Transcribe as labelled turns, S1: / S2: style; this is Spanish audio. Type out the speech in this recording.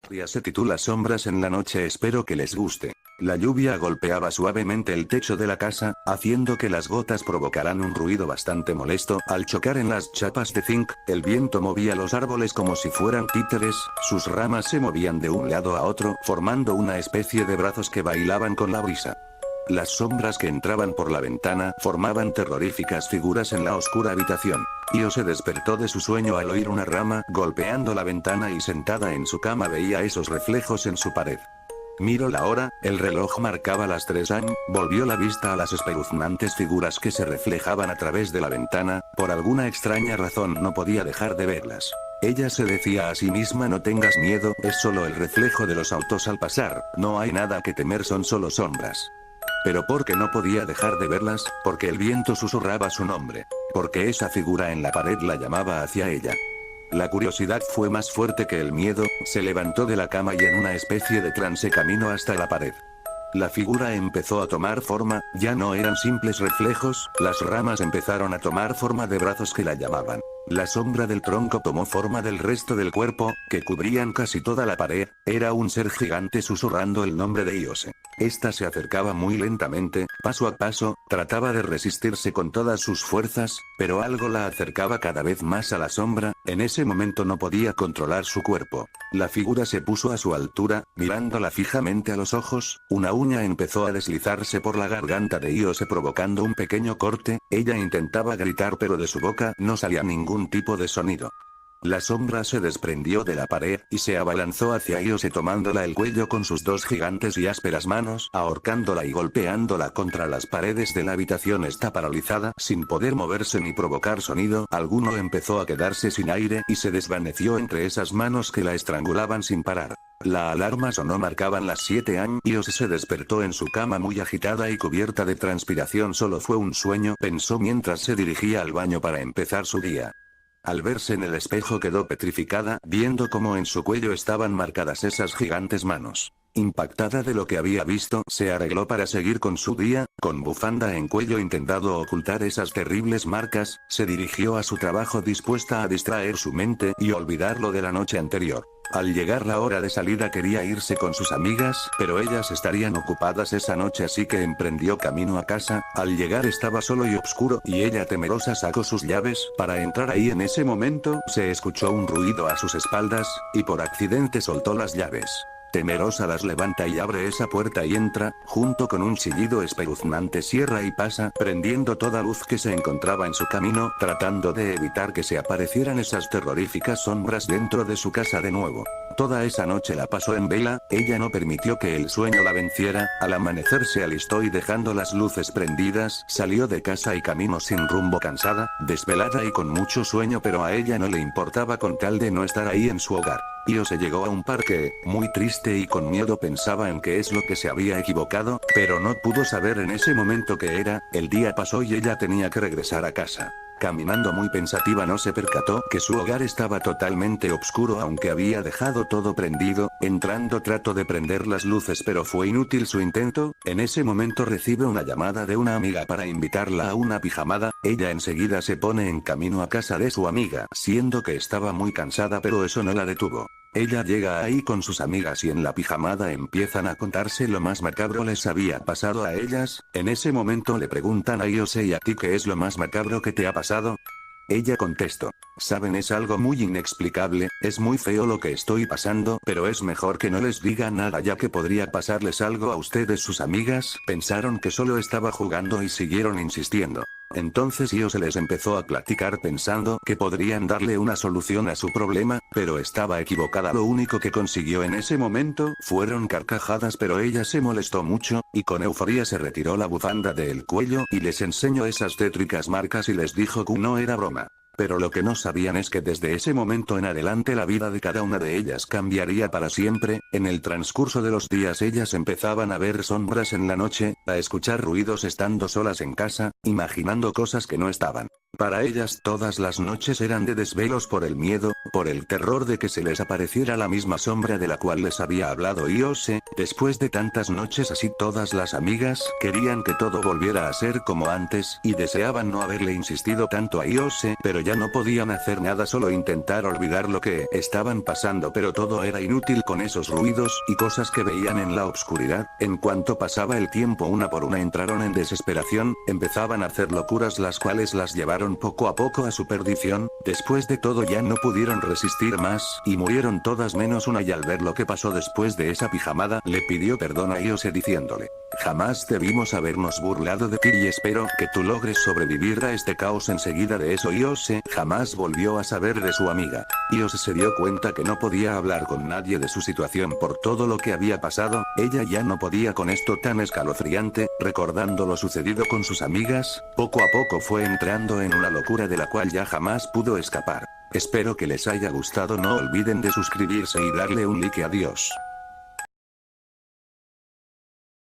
S1: historia se titula Sombras en la noche, espero que les guste. La lluvia golpeaba suavemente el techo de la casa, haciendo que las gotas provocaran un ruido bastante molesto al chocar en las chapas de zinc. El viento movía los árboles como si fueran títeres, sus ramas se movían de un lado a otro, formando una especie de brazos que bailaban con la brisa. Las sombras que entraban por la ventana formaban terroríficas figuras en la oscura habitación. Io se despertó de su sueño al oír una rama golpeando la ventana y sentada en su cama veía esos reflejos en su pared. Miró la hora, el reloj marcaba las 3 am, volvió la vista a las espeluznantes figuras que se reflejaban a través de la ventana, por alguna extraña razón no podía dejar de verlas. Ella se decía a sí misma: no tengas miedo, es solo el reflejo de los autos al pasar, no hay nada que temer, son solo sombras. Pero ¿por qué no podía dejar de verlas? Porque el viento susurraba su nombre. Porque esa figura en la pared la llamaba hacia ella. La curiosidad fue más fuerte que el miedo, se levantó de la cama y en una especie de trance caminó hasta la pared. La figura empezó a tomar forma, ya no eran simples reflejos, las ramas empezaron a tomar forma de brazos que la llamaban. La sombra del tronco tomó forma del resto del cuerpo, que cubrían casi toda la pared, era un ser gigante susurrando el nombre de Iose. Esta se acercaba muy lentamente, paso a paso, trataba de resistirse con todas sus fuerzas, pero algo la acercaba cada vez más a la sombra, en ese momento no podía controlar su cuerpo. La figura se puso a su altura, mirándola fijamente a los ojos, una uña empezó a deslizarse por la garganta de Iose provocando un pequeño corte, ella intentaba gritar pero de su boca no salía ningún tipo de sonido. La sombra se desprendió de la pared y se abalanzó hacia Iose tomándola el cuello con sus 2 gigantes y ásperas manos, ahorcándola y golpeándola contra las paredes de la habitación. Está paralizada, sin poder moverse ni provocar sonido alguno, empezó a quedarse sin aire y se desvaneció entre esas manos que la estrangulaban sin parar. La alarma sonó, marcaban las 7 am. Iose se despertó en su cama muy agitada y cubierta de transpiración. Solo fue un sueño, pensó mientras se dirigía al baño para empezar su día. Al verse en el espejo quedó petrificada, viendo cómo en su cuello estaban marcadas esas gigantes manos. Impactada de lo que había visto, se arregló para seguir con su día, con bufanda en cuello intentando ocultar esas terribles marcas, se dirigió a su trabajo dispuesta a distraer su mente y olvidarlo de la noche anterior. Al llegar la hora de salida quería irse con sus amigas, pero ellas estarían ocupadas esa noche, así que emprendió camino a casa. Al llegar estaba solo y oscuro, y ella temerosa sacó sus llaves para entrar ahí. En ese momento, se escuchó un ruido a sus espaldas, y por accidente soltó las llaves. Temerosa las levanta y abre esa puerta y entra, junto con un chillido espeluznante cierra y pasa, prendiendo toda luz que se encontraba en su camino, tratando de evitar que se aparecieran esas terroríficas sombras dentro de su casa de nuevo. Toda esa noche la pasó en vela, ella no permitió que el sueño la venciera, al amanecer se alistó y dejando las luces prendidas, salió de casa y caminó sin rumbo, cansada, desvelada y con mucho sueño, pero a ella no le importaba con tal de no estar ahí en su hogar. Iose llegó a un parque, muy triste y con miedo pensaba en qué es lo que se había equivocado, pero no pudo saber en ese momento qué era. El día pasó y ella tenía que regresar a casa. Caminando muy pensativa no se percató que su hogar estaba totalmente oscuro aunque había dejado todo prendido. Entrando trató de prender las luces pero fue inútil su intento. En ese momento recibe una llamada de una amiga para invitarla a una pijamada. Ella enseguida se pone en camino a casa de su amiga, siendo que estaba muy cansada, pero eso no la detuvo. Ella llega ahí con sus amigas y en la pijamada empiezan a contarse lo más macabro les había pasado a ellas. En ese momento le preguntan a Iose: ¿y a ti qué es lo más macabro que te ha pasado? Ella contestó: saben, es algo muy inexplicable, es muy feo lo que estoy pasando, pero es mejor que no les diga nada ya que podría pasarles algo a ustedes. Sus amigas pensaron que solo estaba jugando y siguieron insistiendo. Entonces Iose les empezó a platicar pensando que podrían darle una solución a su problema, pero estaba equivocada. Lo único que consiguió en ese momento fueron carcajadas, pero ella se molestó mucho, y con euforía se retiró la bufanda del cuello y les enseñó esas tétricas marcas y les dijo que no era broma. Pero lo que no sabían es que desde ese momento en adelante la vida de cada una de ellas cambiaría para siempre. En el transcurso de los días ellas empezaban a ver sombras en la noche, a escuchar ruidos estando solas en casa, imaginando cosas que no estaban. Para ellas todas las noches eran de desvelos por el miedo, por el terror de que se les apareciera la misma sombra de la cual les había hablado Iose. Después de tantas noches así, todas las amigas querían que todo volviera a ser como antes, y deseaban no haberle insistido tanto a Iose, pero ya no podían hacer nada, solo intentar olvidar lo que estaban pasando, pero todo era inútil con esos ruidos y cosas que veían en la oscuridad. En cuanto pasaba el tiempo, una por una entraron en desesperación, empezaban a hacer locuras las cuales las llevaron poco a poco a su perdición. Después de todo ya no pudieron resistir más, y murieron todas menos una, y al ver lo que pasó después de esa pijamada, le pidió perdón a Iose diciéndole: jamás debimos habernos burlado de ti y espero que tú logres sobrevivir a este caos. Enseguida de eso Iose jamás volvió a saber de su amiga. Iose se dio cuenta que no podía hablar con nadie de su situación por todo lo que había pasado, ella ya no podía con esto tan escalofriante, recordando lo sucedido con sus amigas, poco a poco fue entrando en una locura de la cual ya jamás pudo escapar. Espero que les haya gustado, no olviden de suscribirse y darle un like, adiós.